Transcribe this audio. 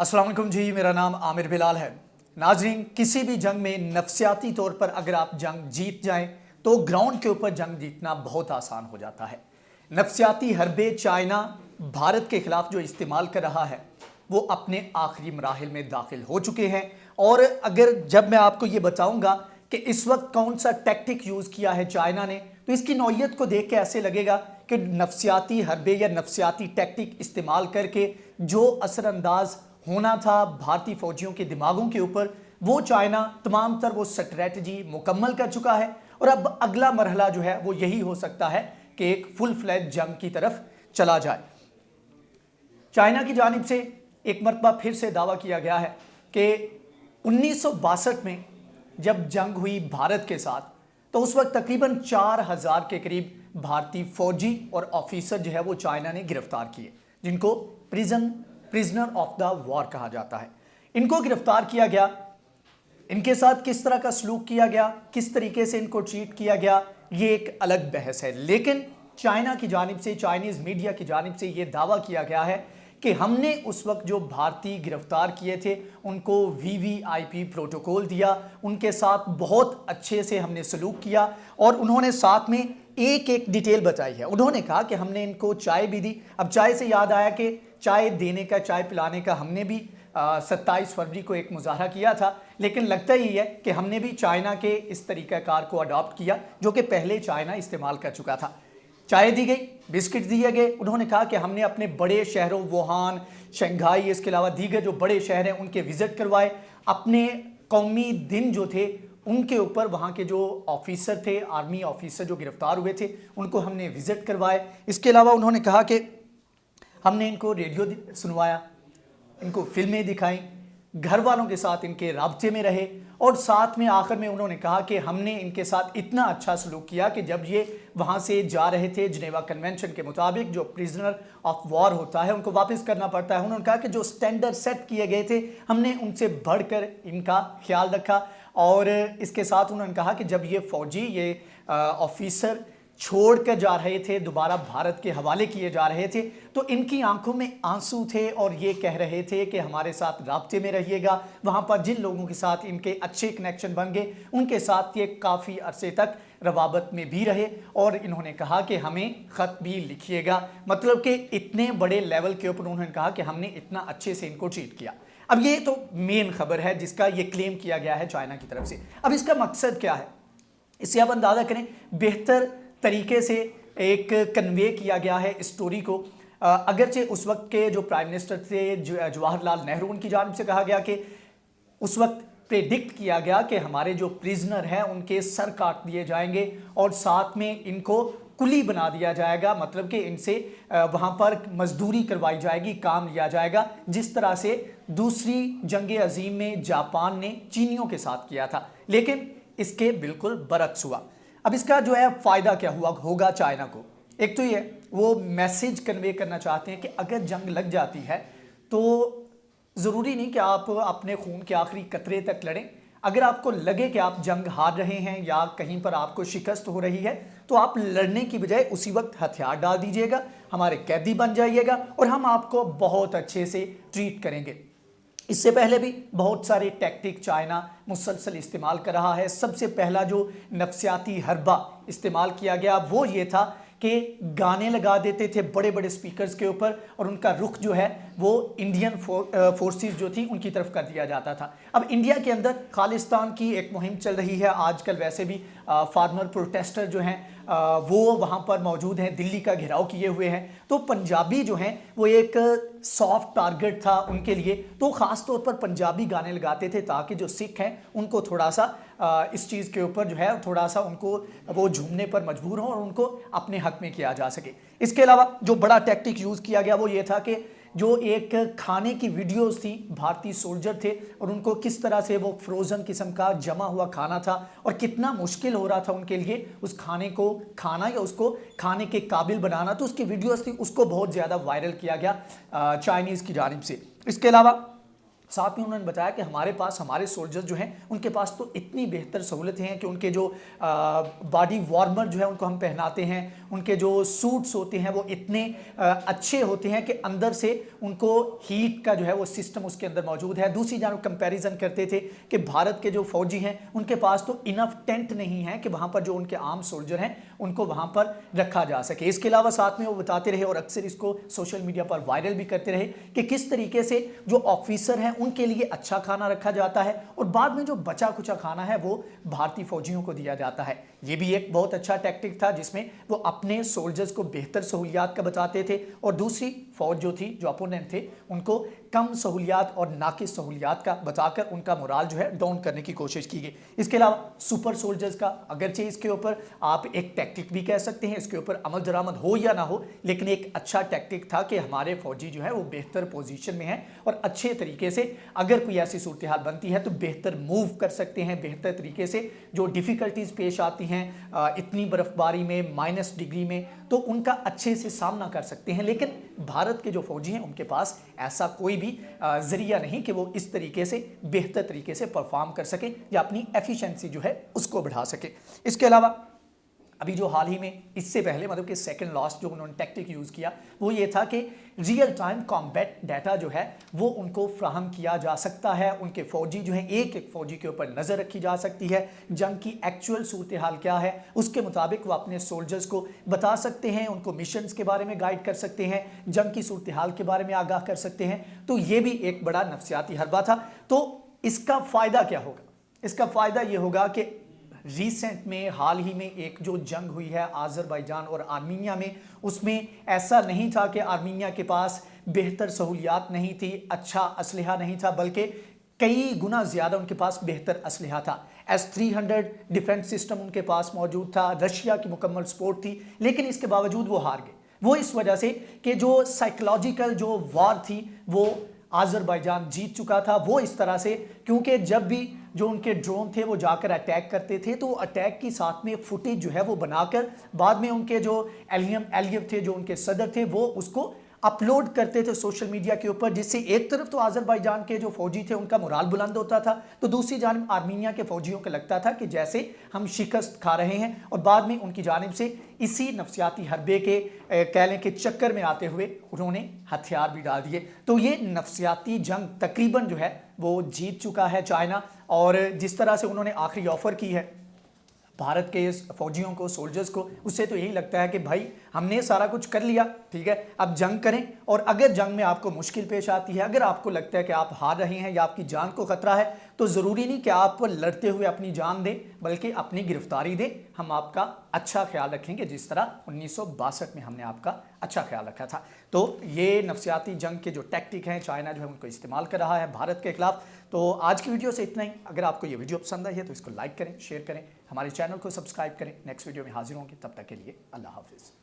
अस्सलाम वालेकुम जी, मेरा नाम आमिर बिलाल है। नाजरीन, किसी भी जंग में नफसियाती तौर पर अगर आप जंग जीत जाएं तो ग्राउंड के ऊपर जंग जीतना बहुत आसान हो जाता है। नफसियाती हरबे चाइना भारत के खिलाफ जो इस्तेमाल कर रहा है वो अपने आखिरी मराहिल में दाखिल हो चुके हैं। और अगर जब मैं आपको ये बताऊंगा कि इस वक्त कौन सा टैक्टिक यूज़ किया है चाइना ने, तो इसकी नौइयत को देख के ऐसे लगेगा कि नफसियाती हरबे या नफसियाती टैक्टिक इस्तेमाल करके जो असरअंदाज होना था भारतीय फौजियों के दिमागों के ऊपर, वो चाइना तमाम तर वो स्ट्रेटजी मुकम्मल कर चुका है। और अब अगला मरहला जो है वो यही हो सकता है कि एक फुल फ्लैज जंग की तरफ चला जाए। चाइना की जानिब से एक मरतबा फिर से दावा किया गया है कि 1962 में जब जंग हुई भारत के साथ, तो उस वक्त तकरीबन 4000 के करीब भारतीय फौजी और ऑफिसर जो है वो चाइना ने गिरफ्तार किए, जिनको प्रिजनर ऑफ द वॉर कहा जाता है। इनको गिरफ्तार किया गया, इनके साथ किस तरह का सलूक किया गया, किस तरीके से इनको ट्रीट किया गया, ये एक अलग बहस है। लेकिन चाइना की जानिब से, चाइनीज मीडिया की जानिब से ये दावा किया गया है कि हमने उस वक्त जो भारतीय गिरफ्तार किए थे उनको वीवीआईपी प्रोटोकॉल दिया, उनके साथ बहुत अच्छे से हमने सलूक किया। और उन्होंने साथ में एक एक डिटेल बताई है। उन्होंने कहा कि हमने इनको चाय भी दी। अब चाय से याद आया कि चाय देने का, चाय पिलाने का हमने भी 27 फरवरी को एक मुजाहरा किया था, लेकिन लगता ही है कि हमने भी चाइना के इस तरीक़ाकार को अडॉप्ट किया जो कि पहले चाइना इस्तेमाल कर चुका था। चाय दी गई, बिस्किट दिए गए। उन्होंने कहा कि हमने अपने बड़े शहरों वुहान, शंघाई, इसके अलावा दीगर जो बड़े शहर हैं उनके विज़िट करवाए। अपने कौमी दिन जो थे उनके ऊपर वहाँ के जो ऑफिसर थे, आर्मी ऑफिसर जो गिरफ्तार हुए थे, उनको हमने विज़िट करवाए। इसके अलावा उन्होंने कहा कि हमने इनको रेडियो सुनवाया, इनको फिल्में दिखाई, घर वालों के साथ इनके राब्ते में रहे। और साथ में आखिर में उन्होंने कहा कि हमने इनके साथ इतना अच्छा सलूक किया कि जब ये वहाँ से जा रहे थे, जिनेवा कन्वेंशन के मुताबिक जो प्रिजनर ऑफ वॉर होता है उनको वापस करना पड़ता है, उन्होंने कहा कि जो स्टैंडर्ड सेट किए गए थे हमने उनसे बढ़कर इनका ख्याल रखा। और इसके साथ उन्होंने कहा कि जब ये फौजी, ये ऑफिसर छोड़ कर जा रहे थे, दोबारा भारत के हवाले किए जा रहे थे, तो इनकी आंखों में आंसू थे और ये कह रहे थे कि हमारे साथ राब्ते में रहिएगा। वहाँ पर जिन लोगों के साथ इनके अच्छे कनेक्शन बन गए उनके साथ ये काफ़ी अरसे तक रवाबत में भी रहे। और इन्होंने कहा कि हमें ख़त भी लिखिएगा, मतलब कि इतने बड़े लेवल के ऊपर उन्होंने कहा कि हमने इतना अच्छे से इनको ट्रीट किया। अब ये तो मेन खबर है जिसका ये क्लेम किया गया है चाइना की तरफ से। अब इसका मकसद क्या है, इससे आप अंदाज़ा करें। बेहतर तरीके से एक कन्वे किया गया है इस स्टोरी को। अगरचे उस वक्त के जो प्राइम मिनिस्टर थे जवाहरलाल नेहरू, उनकी जानिब से कहा गया कि उस वक्त प्रेडिक्ट किया गया कि हमारे जो प्रिजनर हैं उनके सर काट दिए जाएंगे और साथ में इनको कुली बना दिया जाएगा, मतलब कि इनसे वहाँ पर मजदूरी करवाई जाएगी, काम लिया जाएगा, जिस तरह से दूसरी जंग अजीम में जापान ने चीनियों के साथ किया था। लेकिन इसके बिल्कुल बरक्स हुआ। अब इसका जो है फ़ायदा क्या होगा चाइना को। एक तो ये वो मैसेज कन्वे करना चाहते हैं कि अगर जंग लग जाती है तो ज़रूरी नहीं कि आप अपने खून के आखिरी कतरे तक लड़ें। अगर आपको लगे कि आप जंग हार रहे हैं या कहीं पर आपको शिकस्त हो रही है, तो आप लड़ने की बजाय उसी वक्त हथियार डाल दीजिएगा, हमारे कैदी बन जाइएगा और हम आपको बहुत अच्छे से ट्रीट करेंगे। इससे पहले भी बहुत सारे टैक्टिक चाइना मुसलसल इस्तेमाल कर रहा है। सबसे पहला जो नफसियाती हरबा इस्तेमाल किया गया वो ये था कि गाने लगा देते थे बड़े बड़े स्पीकर्स के ऊपर और उनका रुख जो है वो इंडियन फोर्सेस जो थी उनकी तरफ कर दिया जाता था। अब इंडिया के अंदर खालिस्तान की एक मुहिम चल रही है आजकल। वैसे भी फार्मर प्रोटेस्टर जो हैं वो वहाँ पर मौजूद हैं, दिल्ली का घेराव किए हुए हैं। तो पंजाबी जो हैं वो एक सॉफ्ट टारगेट था उनके लिए, तो ख़ास तौर पर पंजाबी गाने लगाते थे ताकि जो सिख हैं उनको थोड़ा सा इस चीज़ के ऊपर जो है थोड़ा सा उनको वो झूमने पर मजबूर हों और उनको अपने हक में किया जा सके। इसके अलावा जो बड़ा टैक्टिक यूज़ किया गया वो ये था कि जो एक खाने की वीडियोस थी, भारतीय सोल्जर थे और उनको किस तरह से वो फ्रोज़न किस्म का जमा हुआ खाना था और कितना मुश्किल हो रहा था उनके लिए उस खाने को खाना या उसको खाने के काबिल बनाना, तो उसकी वीडियोस थी, उसको बहुत ज़्यादा वायरल किया गया चाइनीज़ की जानिब से। इसके अलावा साथ में उन्होंने बताया कि हमारे पास हमारे सोल्जर्स जो हैं उनके पास तो इतनी बेहतर सहूलतें हैं कि उनके जो बॉडी वार्मर जो है उनको हम पहनाते हैं, उनके जो सूट्स होते हैं वो इतने अच्छे होते हैं कि अंदर से उनको हीट का जो है वो सिस्टम उसके अंदर मौजूद है। दूसरी जानब कंपैरिजन करते थे कि भारत के जो फौजी हैं उनके पास तो इनफ टेंट नहीं है कि वहां पर जो उनके आम सोल्जर हैं उनको वहां पर रखा जा सके। इसके अलावा साथ में वो बताते रहे और अक्सर इसको सोशल मीडिया पर वायरल भी करते रहे कि किस तरीके से जो ऑफिसर हैं उनके लिए अच्छा खाना रखा जाता है और बाद में जो बचा कुचा खाना है वो भारतीय फौजियों को दिया जाता है। ये भी एक बहुत अच्छा टैक्टिक था जिसमें वो अपने सोल्जर्स को बेहतर सहूलियात का बताते थे और दूसरी फौज जो थी, जो अपोनेंट थे, उनको कम सहूलियात और नाकिस सहूलियात का बताकर उनका मोराल जो है डाउन करने की कोशिश की गई। इसके अलावा सुपर सोल्जर्स का अगरचे इसके ऊपर आप एक टैक्टिक भी कह सकते हैं, इसके ऊपर अमल दरामद हो या ना हो, लेकिन एक अच्छा टैक्टिक था कि हमारे फौजी जो है वो बेहतर पोजीशन में है और अच्छे तरीके से अगर कोई ऐसी सूरत हाल बनती है तो बेहतर मूव कर सकते हैं, बेहतर तरीके से जो डिफिकल्टीज पेश आती हैं इतनी बर्फबारी में, माइनस डिग्री में, तो उनका अच्छे से सामना कर सकते हैं। लेकिन भारत के जो फौजी हैं उनके पास ऐसा कोई भी जरिया नहीं कि वो इस तरीके से बेहतर तरीके से परफॉर्म कर सके या अपनी एफिशिएंसी जो है उसको बढ़ा सके। इसके अलावा अभी जो हाल ही में इससे पहले मतलब कि सेकंड लास्ट जो उन्होंने टैक्टिक यूज़ किया वो ये था कि रियल टाइम कॉम्बैट डाटा जो है वो उनको फ्राहम किया जा सकता है। उनके फौजी जो है एक एक फौजी के ऊपर नज़र रखी जा सकती है, जंग की एक्चुअल सूरत हाल क्या है उसके मुताबिक वो अपने सोल्जर्स को बता सकते हैं, उनको मिशंस के बारे में गाइड कर सकते हैं, जंग की सूरत हाल के बारे में आगाह कर सकते हैं। तो ये भी एक बड़ा नफसियाती हरबा था। तो इसका फ़ायदा क्या होगा? इसका फ़ायदा ये होगा कि रिसेंट में हाल ही में एक जो जंग हुई है आज़रबाईजान और आर्मीनिया में, उसमें ऐसा नहीं था कि आर्मीनिया के पास बेहतर सहूलियात नहीं थी, अच्छा असलहा नहीं था, बल्कि कई गुना ज़्यादा उनके पास बेहतर असलहा था। S-300 डिफेंस सिस्टम उनके पास मौजूद था, रशिया की मुकम्मल सपोर्ट थी, लेकिन इसके बावजूद वो हार गए। वो इस वजह से कि जो साइकोलॉजिकल जो वार थी वो आज़रबाईजान जीत चुका था। वो इस तरह से क्योंकि जब भी जो उनके ड्रोन थे वो जाकर अटैक करते थे तो अटैक की साथ में फुटेज जो है वो बनाकर बाद में उनके जो एलियव थे, जो उनके सदर थे, वो उसको अपलोड करते थे सोशल मीडिया के ऊपर, जिससे एक तरफ तो आज़रबाईजान के जो फौजी थे उनका मोराल बुलंद होता था, तो दूसरी जानिब आर्मीनिया के फौजियों को लगता था कि जैसे हम शिकस्त खा रहे हैं और बाद में उनकी जानिब से इसी नफसियाती हरबे के कह लें कि चक्कर में आते हुए उन्होंने हथियार भी डाल दिए। तो ये नफसियाती जंग तकरीबन जो है वो जीत चुका है चाइना। और जिस तरह से उन्होंने आखिरी ऑफर की है भारत के इस फौजियों को, सोल्जर्स को, उससे तो यही लगता है कि भाई हमने सारा कुछ कर लिया, ठीक है, अब जंग करें। और अगर जंग में आपको मुश्किल पेश आती है, अगर आपको लगता है कि आप हार रहे हैं या आपकी जान को खतरा है, तो ज़रूरी नहीं कि आप लड़ते हुए अपनी जान दें, बल्कि अपनी गिरफ्तारी दें। हम आपका अच्छा ख्याल रखेंगे जिस तरह 1962 में हमने आपका अच्छा ख्याल रखा था। तो ये नफसियाती जंग के जो टैक्टिक हैं चाइना जो है उनको इस्तेमाल कर रहा है भारत के खिलाफ। तो आज की वीडियो से इतना ही। अगर आपको ये वीडियो पसंद आई है तो इसको लाइक करें, शेयर करें, हमारे चैनल को सब्सक्राइब करें। नेक्स्ट वीडियो में हाजिर होंगे, तब तक के लिए अल्लाह हाफिज़।